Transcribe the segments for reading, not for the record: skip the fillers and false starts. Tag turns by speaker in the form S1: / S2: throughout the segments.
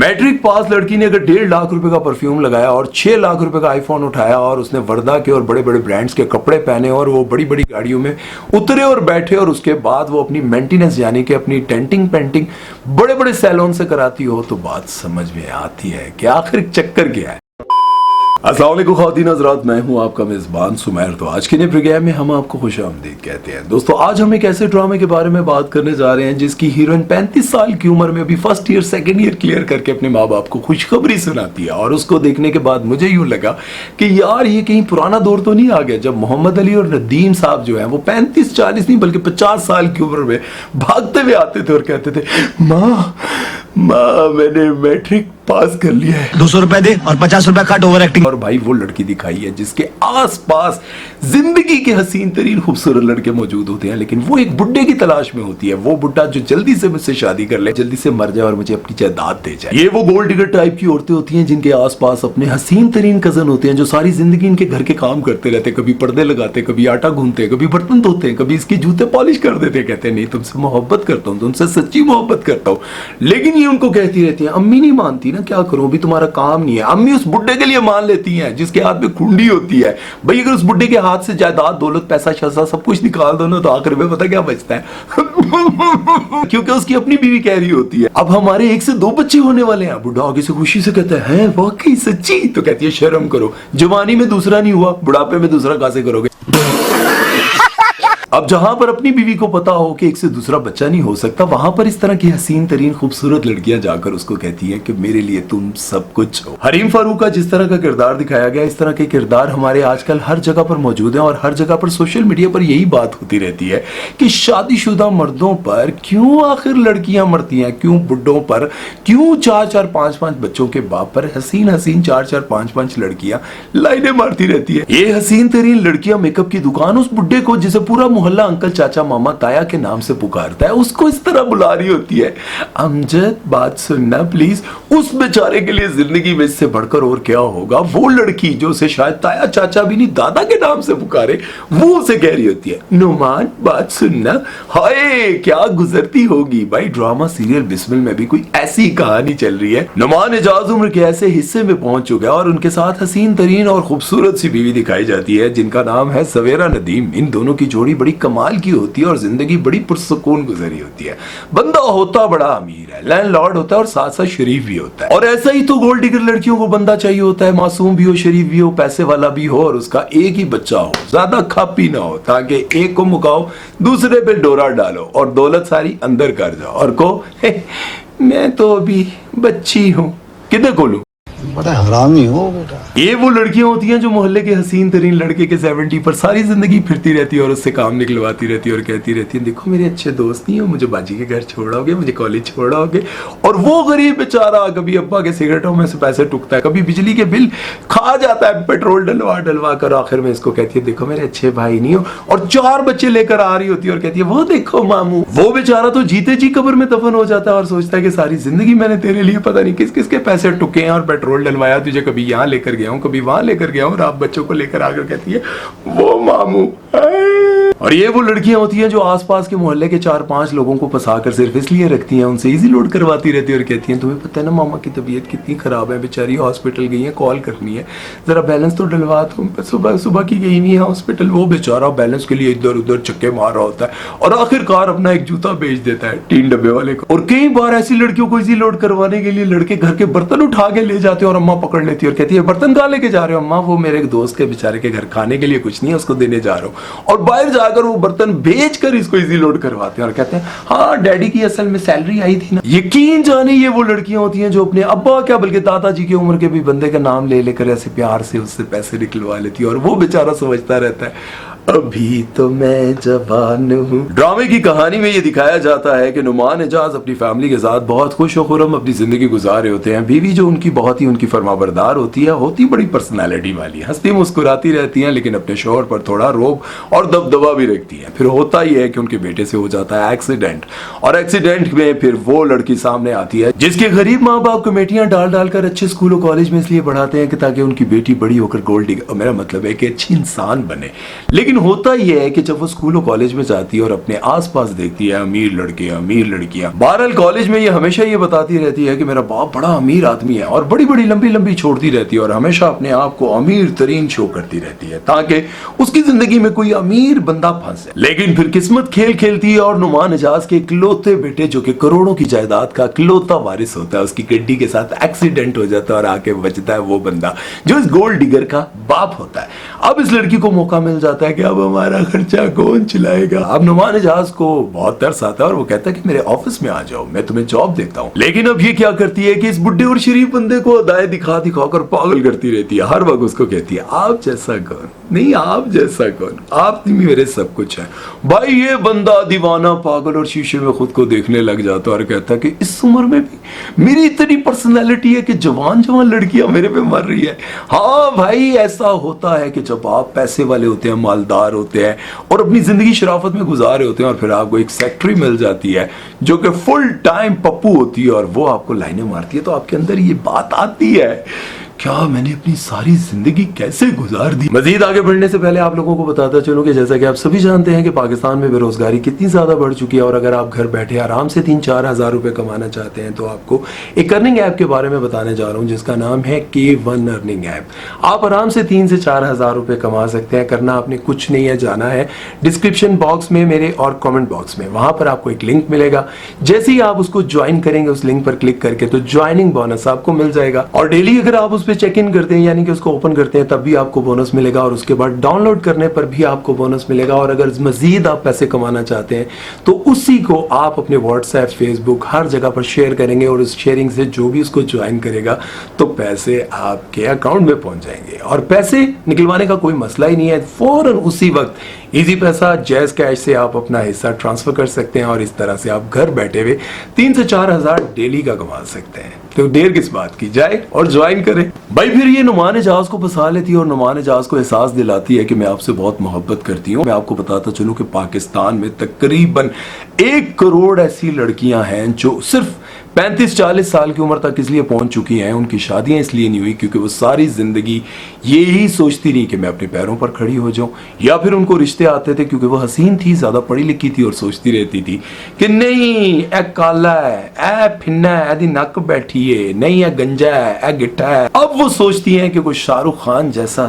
S1: Matric pass लड़की ने अगर 1.5 लाख रुपए का परफ्यूम लगाया और 6 लाख रुपए का आईफोन उठाया और उसने वर्दा के और बड़े बड़े ब्रांड्स के कपड़े पहने और वो बड़ी बड़ी गाड़ियों में उतरे और बैठे और उसके बाद वो अपनी मेंटेनेंस यानी कि अपनी डेंटिंग पेंटिंग बड़े बड़े सैलून से कराती हो, तो बात समझ में आती है कि आखिर चक्कर क्या है। अस्सलाम वालेकुम ख़वातीन हज़रात, मैं हूं आपका मेज़बान सुमैर। तो आज के नए प्रोग्राम में हम आपको खुशामदीद कहते हैं। दोस्तों, आज हम एक ऐसे ड्रामे के बारे में बात करने जा रहे हैं जिसकी हीरोइन 35 साल की उम्र में अभी first year second year clear करके अपने माँ बाप को खुशखबरी सुनाती है। और उसको देखने के बाद मुझे यूँ लगा कि यार ये कहीं पुराना दौर तो नहीं आ गया जब मोहम्मद अली और नदीम साहब जो है वो 35-40 नहीं बल्कि 50 साल की उम्र में भागते हुए आते थे और कहते थे, माँ मैंने मैट्रिक पास कर लिया है,
S2: 200 रुपए दे और 50 रुपए कट ओवर एक्टिंग।
S1: और भाई वो लड़की दिखाई है जिसके आसपास जिंदगी के हसीन तरीन खूबसूरत लड़के मौजूद होते हैं, लेकिन वो एक बुड्ढे की तलाश में होती है। वो बुड्ढा जो जल्दी से मुझसे शादी कर ले, जल्दी से मर जाए और मुझे अपनी जायदाद दे जाए। ये वो गोल्ड डिगर टाइप की औरतें होती हैं जिनके आसपास अपने हसीन तरीन कजन होते हैं जो सारी जिंदगी इनके घर के काम करते रहते, कभी पर्दे लगाते, कभी आटा गूंथते, कभी बर्तन धोते, कभी इसके जूते पॉलिश कर देते। कहते हैं नहीं, तुमसे मोहब्बत करता हूँ, तुमसे सच्ची मोहब्बत करता हूँ। लेकिन ये उनको कहती रहती है, अम्मी नहीं मानती ना, क्या करूं, अभी तुम्हारा काम नहीं है। अम्मी उस बुड्ढे के लिए मान लेती हैं जिसके हाथ में कुंडी होती है। भाई अगर उस बुड्ढे के हाथ से जायदाद दौलत पैसा शसा सब कुछ निकाल दो ना, तो आखिर में पता क्या बचता है क्योंकि उसकी अपनी बीवी कह रही होती है अब हमारे 1 से 2 बच्चे होने वाले हैं। बुढ़ा आगे से खुशी से कहता है वाकई सच्ची? तो कहती है शर्म करो, जवानी में दूसरा नहीं हुआ, बुढ़ापे में दूसरा कैसे करोगे? अब जहां पर अपनी बीवी को पता हो कि एक से दूसरा बच्चा नहीं हो सकता, वहां पर इस तरह की हसीन तरीन खूबसूरत लड़कियां जाकर उसको कहती हैं कि मेरे लिए तुम सब कुछ हो। हरीम फारूक का जिस तरह का किरदार दिखाया गया, इस तरह के किरदार हमारे आजकल हर जगह पर मौजूद हैं और हर जगह पर सोशल मीडिया पर यही बात होती रहती है कि शादीशुदा मर्दों पर क्यों आखिर लड़कियां मरती हैं, क्यों बुड्ढों पर, क्यों 4-4 5-5 बच्चों के बाप पर हसीन 4-4 5-5 लड़कियां लाइनें मारती रहती है। ये हसीन तरीन लड़कियां मेकअप की दुकान उस बुड्ढे को जिसे पूरा मोहल्ला अंकल चाचा मामा ताया के नाम से पुकारता है, उसको इस तरह बुला रही होती है, अमजद बात सुनना प्लीज। उस बेचारे के लिए जिंदगी में इससे बढ़कर और क्या होगा। वो लड़की जो उसे शायद ताया चाचा भी नहीं दादा के नाम से पुकारे, वो उसे कह रही होती है, नुमान बात सुनना। हाय क्या गुजरती होगी। भाई ड्रामा सीरियल बिस्मिल में भी कोई ऐसी कहानी चल रही है। नुमान एजाज उम्र के ऐसे हिस्से में पहुंच चुका है और उनके साथ हसीन तरीन और खूबसूरत सी बीवी दिखाई जाती है जिनका नाम है सवेरा नदीम। इन दोनों की जोड़ी बड़ी कमाल की होती है और जिंदगी बड़ी पुरसुकून गुजरी होती है। बंदा होता बड़ा अमीर है, लैंडलॉर्ड होता है और साथ साथ शरीफ भी होता है। और ऐसा ही तो गोल्ड डिगर लड़कियों को बंदा चाहिए होता है, मासूम भी हो, शरीफ भी हो, पैसे वाला भी हो और उसका एक ही बच्चा हो, ज्यादा खापी ना हो, ताकि एक को मुकाओ दूसरे पे डोरा डालो और दौलत सारी अंदर कर जाओ और को मैं तो अभी बच्ची हूं, किधर को लूं।
S2: बड़ा हरामी हो बेटा।
S1: ये वो लड़कियां होती हैं जो मोहल्ले के हसीन तरीन लड़के के 70 पर सारी जिंदगी फिरती रहती है और उससे काम निकलवाती रहती है और कहती रहती है, देखो मेरे अच्छे दोस्त नहीं हो, मुझे बाजी के घर छोड़ाओगे, मुझे कॉलेज छोड़ाओगे। और वो गरीब बेचारा कभी अब्बा के सिगरेटों में से पैसे टुकता है, कभी बिजली के बिल खा जाता है पेट्रोल डलवा कर, आखिर में इसको कहती है देखो मेरे अच्छे भाई नहीं हो, और 4 बच्चे लेकर आ रही होती है और कहती है वो देखो मामू। वो बेचारा तो जीते जी कब्र में दफन हो जाता है और सोचता है कि सारी जिंदगी मैंने तेरे लिए पता नहीं किस किस के पैसे टुके हैं और पेट्रोल डलवाया, तुझे कभी यहाँ लेकर गया हूँ, कभी वहां लेकर गया हूँ, और आप बच्चों को लेकर आकर कहती है वो मामू। और ये वो लड़कियां होती हैं जो आसपास के मोहल्ले के 4-5 लोगों को फंसाकर सिर्फ इसलिए रखती हैं, उनसे इजी लोड करवाती रहती है और कहती हैं तुम्हें पता है ना मामा की तबीयत कितनी खराब है, बेचारी हॉस्पिटल गई है, कॉल करनी है, जरा बैलेंस तो डलवा दो, सुबह की गई नहीं है हॉस्पिटल। वो बेचारा बैलेंस के लिए इधर उधर चक्के मार रहा होता है और आखिरकार अपना एक जूता बेच देता है 3 डब्बे वाले को। और कई बार ऐसी लड़कियों को इजी लोड करवाने के लिए लड़के घर के बर्तन उठा के ले जाते हैं और अम्मा पकड़ लेती है और कहती है बर्तन कहाँ लेके जा रहे हो अम्मा? वो मेरे एक दोस्त के बेचारे के घर खाने के लिए कुछ नहीं है, उसको देने जा रहा हूँ। और बाहर जाकर वो बर्तन बेचकर इसको इजी लोड करवाते हैं और कहते हैं हाँ डैडी की असल में सैलरी आई थी ना। यकीन जाने ये वो लड़कियां होती हैं जो अपने अब्बा क्या बल्कि दादाजी की उम्र के भी बंदे का नाम ले लेकर ऐसे प्यार से उससे पैसे निकलवा लेती है और वो बेचारा समझता रहता है अभी तो मैं जवान हूँ। ड्रामे की कहानी में ये दिखाया जाता है कि नुमान एजाज अपनी फैमिली के साथ बहुत खुश और खुर्रम अपनी जिंदगी गुजार रहे होते हैं। बीवी जो उनकी बहुत ही उनकी फरमाबरदार होती है, होती बड़ी पर्सनैलिटी वाली, हंसती मुस्कुराती रहती हैं, लेकिन अपने शौहर पर थोड़ा रोब और दबदबा भी रखती है। फिर होता ही है कि उनके बेटे से हो जाता है एक्सीडेंट और एक्सीडेंट में फिर वो लड़की सामने आती है जिसके गरीब माँ बाप कमेटियां डाल कर अच्छे स्कूल और कॉलेज में इसलिए पढ़ाते हैं कि ताकि उनकी बेटी बड़ी होकर गोल्ड डिगर, मेरा मतलब है कि अच्छी इंसान बने। लेकिन होता ही है कि जब वो स्कूल और कॉलेज में जाती है और अपने आसपास देखती है अमीर लड़के अमीर लड़कियां, बहरहाल कॉलेज में ये हमेशा ये बताती रहती है कि मेरा बाप बड़ा अमीर आदमी है, और बड़ी बड़ी लंबी लंबी छोड़ती रहती है और हमेशा अपने आप को अमीर तरीन शो करती रहती है ताकि उसकी जिंदगी में कोई अमीर बंदा फंसे। लेकिन फिर किस्मत खेल खेलती है और नुमान एजाज के इकलौते बेटे, जो कि करोड़ों की जायदाद का इकलौता वारिस होता है, उसकी गड्डी के साथ एक्सीडेंट हो जाता है और आके बचता है वो बंदा जो इस गोल्ड डिगर का बाप होता है। अब इस लड़की को मौका मिल जाता है कि अब हमारा खर्चा कौन चलाएगा। अब नुमान एजाज को बहुत तरस आता है और वो कहता है कि मेरे ऑफिस में आ जाओ, मैं तुम्हें जॉब देता हूँ। लेकिन अब ये क्या करती है कि इस बुढ़े और शरीफ बंदे को अदाएं दिखा दिखा कर पागल करती रहती है। हर वक्त उसको कहती है आप जैसा कौन नहीं, आप जैसा कौन, आप भी मेरे सब कुछ है। भाई ये बंदा दीवाना पागल और शीशे में खुद को देखने लग जाता है और कहता है कि इस उम्र में भी मेरी इतनी पर्सनैलिटी है कि जवान जवान लड़कियां मेरे पे मर रही है। हाँ भाई ऐसा होता है कि जब आप पैसे वाले होते हैं, मालदार होते हैं और अपनी जिंदगी शराफत में गुजार रहे होते हैं और फिर आपको एक सेक्रेटरी मिल जाती है जो कि फुल टाइम पप्पू होती है और वो आपको लाइनें मारती है, तो आपके अंदर ये बात आती है क्या मैंने अपनी सारी जिंदगी कैसे गुजार दी। मजीद आगे बढ़ने से पहले आप लोगों को बताता चलूं कि जैसा कि आप सभी जानते हैं कि पाकिस्तान में बेरोजगारी कितनी ज्यादा बढ़ चुकी है और अगर आप घर बैठे आराम से 3-4 हज़ार रुपए कमाना चाहते हैं तो आपको एक अर्निंग ऐप के बारे में बताने जा रहा हूं जिसका नाम है K1 अर्निंग ऐप। आप आराम से 3 से 4 हज़ार रुपए कमा सकते हैं। करना आपने कुछ नहीं है, जाना है डिस्क्रिप्शन बॉक्स में मेरे और कॉमेंट बॉक्स में, वहां पर आपको एक लिंक मिलेगा। जैसे ही आप उसको ज्वाइन करेंगे उस लिंक पर क्लिक करके तो ज्वाइनिंग बोनस आपको मिल जाएगा और डेली अगर आप उस चेक इन करते हैं यानी कि उसको ओपन करते हैं तब भी आपको बोनस मिलेगा और उसके बाद डाउनलोड करने पर भी आपको बोनस मिलेगा। और अगर मजीद आप पैसे कमाना चाहते हैं तो उसी को आप अपने व्हाट्सएप, फेसबुक हर जगह पर शेयर करेंगे और उस शेयरिंग से जो भी उसको ज्वाइन करेगा तो पैसे आपके अकाउंट में पहुंच जाएंगे और पैसे निकलवाने का कोई मसला ही नहीं है। फौरन उसी वक्त इजी पैसा जैज कैश से आप अपना हिस्सा ट्रांसफर कर सकते हैं और इस तरह से आप घर बैठे हुए 3 से 4 हज़ार डेली का कमा सकते हैं। तो देर किस बात की, जाए और ज्वाइन करें। भाई फिर ये नुमान एजाज को फंसा लेती है और नुमान एजाज को एहसास दिलाती है कि मैं आपसे बहुत मोहब्बत करती हूँ। मैं आपको बताता चलूं कि पाकिस्तान में तकरीबन 1 करोड़ ऐसी लड़कियां हैं जो सिर्फ 35-40 साल की उम्र तक इसलिए पहुंच चुकी हैं, उनकी शादियां इसलिए नहीं हुई क्योंकि वो सारी जिंदगी यही सोचती रही कि मैं अपने पैरों पर खड़ी हो जाऊं, या फिर उनको रिश्ते आते थे क्योंकि वो हसीन थी, ज्यादा पढ़ी लिखी थी और सोचती रहती थी कि नहीं ए काला है, ए फिन्ना है, एदी नक बैठी है, नहीं है गंजा है, ए गिट्टा है। अब वो सोचती हैं कि कोई शाहरुख खान जैसा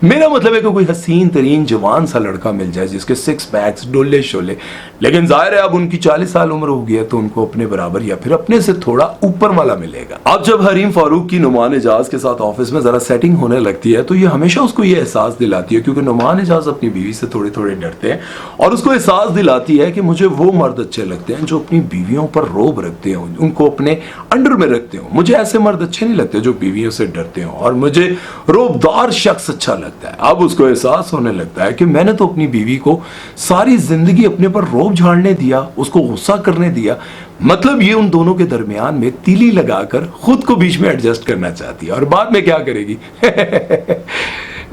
S1: मेरा मतलब है कि कोई हसीन तरीन जवान सा लड़का मिल जाए जिसके 6 पैक्स डोले शोले। लेकिन जाहिर है अब उनकी 40 साल उम्र हो गई है तो उनको अपने बराबर या फिर अपने से थोड़ा ऊपर वाला मिलेगा। अब जब हरीम फारूक की नुमान एजाज के साथ ऑफिस में जरा सेटिंग होने लगती है तो ये हमेशा उसको ये एहसास दिलाती है, क्योंकि नुमान एजाज अपनी बीवी से थोड़े थोड़े डरते हैं और उसको एहसास दिलाती है कि मुझे वो मर्द अच्छे लगते हैं जो अपनी बीवियों पर रोब रखते हो, उनको अपने अंडर में रखते हो। मुझे ऐसे मर्द अच्छे नहीं लगते जो बीवियों से डरते हो और मुझे रोबदार शख्स अच्छा लगता है। अब उसको एहसास होने लगता है कि मैंने तो अपनी बीवी को सारी जिंदगी अपने पर रोब झाड़ने दिया, उसको गुस्सा करने दिया, मतलब ये उन दोनों के दरमियान में तीली लगाकर खुद को बीच में एडजस्ट करना चाहती है। और बाद में क्या करेगी?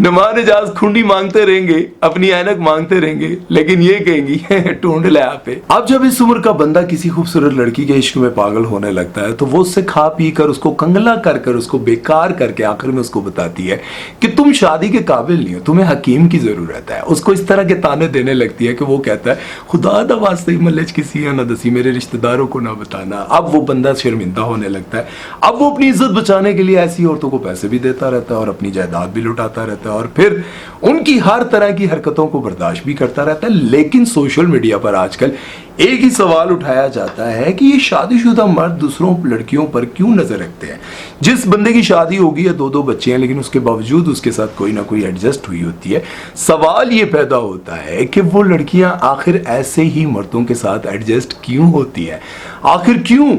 S1: नुमान एजाज खुंडी मांगते रहेंगे, अपनी ऐनक मांगते रहेंगे, लेकिन ये कहेंगी ढूंढ ले यहाँ पे। अब जब इस उम्र का बंदा किसी खूबसूरत लड़की के इश्क में पागल होने लगता है तो वो उससे खा पी कर उसको कंगला कर कर उसको बेकार करके आखिर में उसको बताती है कि तुम शादी के काबिल नहीं हो, तुम्हें हकीम की जरूरत है। उसको इस तरह के ताने देने लगती है कि वो कहता है खुदा दा वास्ते मल्लेज किसी या ना दसी, मेरे रिश्तेदारों को ना बताना। अब वो बंदा शर्मिंदा होने लगता है। अब वो अपनी इज्जत बचाने के लिए ऐसी औरतों को पैसे भी देता रहता है और अपनी जायदाद भी लुटाता रहता है और फिर उनकी हर तरह की हरकतों को बर्दाश्त भी करता रहता है। लेकिन सोशल मीडिया पर आजकल एक ही सवाल उठाया जाता है कि ये शादीशुदा मर्द दूसरों लड़कियों पर क्यों नजर रखते हैं। जिस बंदे की शादी होगी या 2-2 बच्चे हैं लेकिन उसके बावजूद उसके साथ कोई ना कोई एडजस्ट हुई होती है, सवाल ये पैदा होता है कि वो लड़कियां आखिर ऐसे ही मर्दों के साथ एडजस्ट क्यों होती है, आखिर क्यों।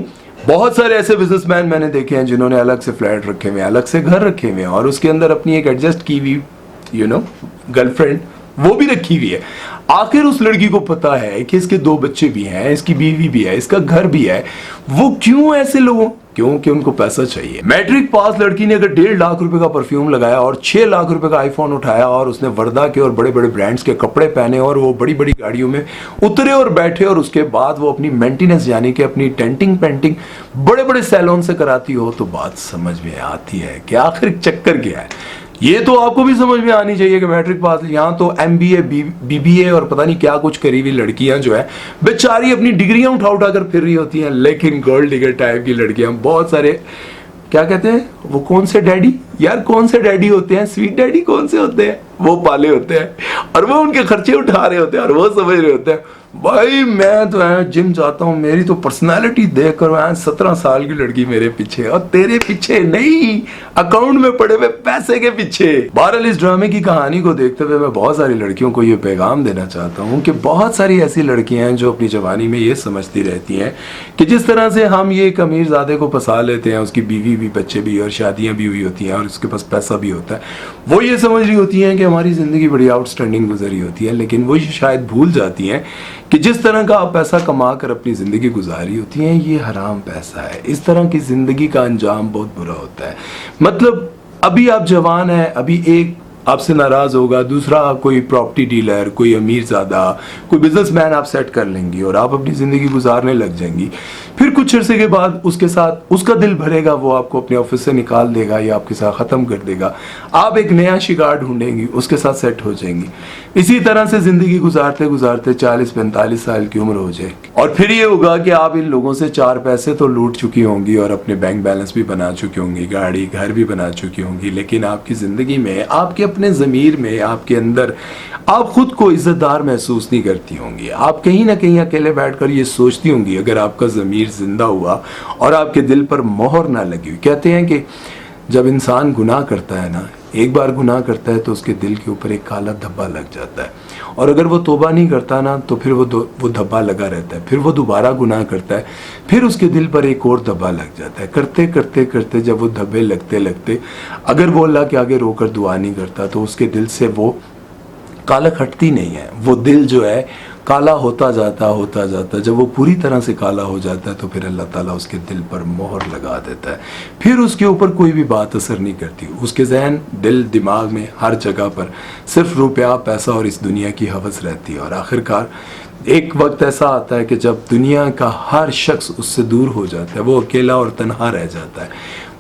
S1: बहुत सारे ऐसे बिजनेसमैन मैंने देखे हैं जिन्होंने अलग से फ्लैट रखे हुए, अलग से घर रखे हुए और उसके अंदर अपनी एक एडजस्ट की हुई गर्लफ्रेंड वो भी रखी हुई है। आखिर उस लड़की को पता है कि इसके 2 बच्चे भी हैं, इसकी बीवी भी है, इसका घर भी है। वो क्यों ऐसे लोगों, क्योंकि उनको पैसा चाहिए। मैट्रिक पास लड़की ने अगर 1.5 लाख रुपए का परफ्यूम लगाया और 6 लाख रुपए का आईफोन उठाया और उसने वर्दा के और बड़े बड़े ब्रांड्स के कपड़े पहने और वो बड़ी बड़ी गाड़ियों में उतरे और बैठे और उसके बाद वो अपनी मेंटेनेंस यानी कि अपनी टेंटिंग पेंटिंग बड़े बड़े सैलून से कराती हो तो बात समझ में आती है कि आखिर चक्कर क्या है। ये तो आपको भी समझ में आनी चाहिए कि मैट्रिक पास, यहाँ तो MBA BBA और पता नहीं क्या कुछ करी हुई लड़कियां जो है बेचारी अपनी डिग्रियां उठा उठा कर फिर रही होती हैं, लेकिन गोल्ड डिगर टाइप की लड़कियां, बहुत सारे क्या कहते हैं वो, कौन से डैडी यार, कौन से डैडी होते हैं, स्वीट डैडी कौन से होते हैं, वो पाले होते हैं और वो उनके खर्चे उठा रहे होते हैं और वो समझ रहे होते हैं भाई मैं तो जिम जाता हूँ, मेरी तो पर्सनालिटी देखकर 17 साल की लड़की मेरे पीछे, और तेरे पीछे नहीं, अकाउंट में पड़े हुए पैसे के पीछे। बहरहाल इस ड्रामे की कहानी को देखते हुए मैं बहुत सारी लड़कियों को ये पैगाम देना चाहता हूँ कि बहुत सारी ऐसी लड़कियां हैं जो अपनी जवानी में ये समझती रहती हैं कि जिस तरह से हम ये एक अमीरजादे को फंसा लेते हैं, उसकी बीवी भी बच्चे भी और शादियां भी हुई होती हैं और उसके पास पैसा भी होता है, वो ये समझ रही होती हैं कि हमारी जिंदगी बड़ी आउटस्टैंडिंग गुजरी होती है, लेकिन वो शायद भूल जाती हैं कि जिस तरह का आप पैसा कमा कर अपनी ज़िंदगी गुजारी होती है ये हराम पैसा है। इस तरह की ज़िंदगी का अंजाम बहुत बुरा होता है। मतलब अभी आप जवान हैं, अभी एक आपसे नाराज़ होगा, दूसरा कोई प्रॉपर्टी डीलर, कोई अमीर ज़्यादा, कोई बिजनेसमैन आप सेट कर लेंगी और आप अपनी ज़िंदगी गुजारने लग जाएंगी। फिर कुछ अर्से के बाद उसके साथ उसका दिल भरेगा, वो आपको अपने ऑफिस से निकाल देगा या आपके साथ ख़त्म कर देगा, आप एक नया शिकार ढूंढेंगी, उसके साथ सेट हो जाएंगी। इसी तरह से ज़िंदगी गुजारते गुजारते 40-45 साल की उम्र हो जाएगी और फिर ये होगा कि आप इन लोगों से 4 पैसे तो लूट चुकी होंगी और अपने बैंक बैलेंस भी बना चुकी होंगी, गाड़ी घर भी बना चुकी होंगी, लेकिन आपकी ज़िंदगी में, आपके अपने ज़मीर में, आपके अंदर आप खुद को इज्जतदार महसूस नहीं करती होंगी। आप कहीं ना कहीं अकेले बैठकर ये सोचती होंगी, अगर आपका ज़मीर जिंदा हुआ और आपके दिल पर मोहर ना लगी हुई। कहते हैं कि जब इंसान गुनाह करता है ना, एक बार गुनाह करता है तो उसके दिल के ऊपर एक काला धब्बा लग जाता है, और अगर वो तौबा नहीं करता ना तो फिर वो धब्बा लगा रहता है, फिर वो दोबारा गुनाह करता है, फिर उसके दिल पर एक और धब्बा लग जाता है। करते करते करते जब वो धब्बे लगते लगते अगर वो अल्लाह के आगे रोकर दुआ नहीं करता तो उसके दिल से वो कालक हटती नहीं है, वो दिल जो है काला होता जाता। जब वो पूरी तरह से काला हो जाता है तो फिर अल्लाह ताला उसके दिल पर मोहर लगा देता है, फिर उसके ऊपर कोई भी बात असर नहीं करती। उसके जहन, दिल, दिमाग में हर जगह पर सिर्फ रुपया, पैसा और इस दुनिया की हवस रहती है। और आखिरकार एक वक्त ऐसा आता है कि जब दुनिया का हर शख्स उससे दूर हो जाता है, वो अकेला और तन्हा रह जाता है,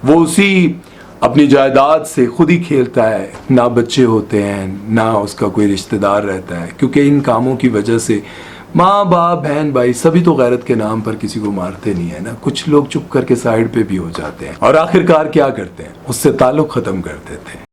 S1: वो उसी अपनी जायदाद से खुद ही खेलता है, ना बच्चे होते हैं, ना उसका कोई रिश्तेदार रहता है, क्योंकि इन कामों की वजह से माँ बाप, बहन भाई सभी तो गैरत के नाम पर किसी को मारते नहीं है ना, कुछ लोग चुप करके साइड पे भी हो जाते हैं और आखिरकार क्या करते हैं, उससे ताल्लुक ख़त्म कर देते हैं।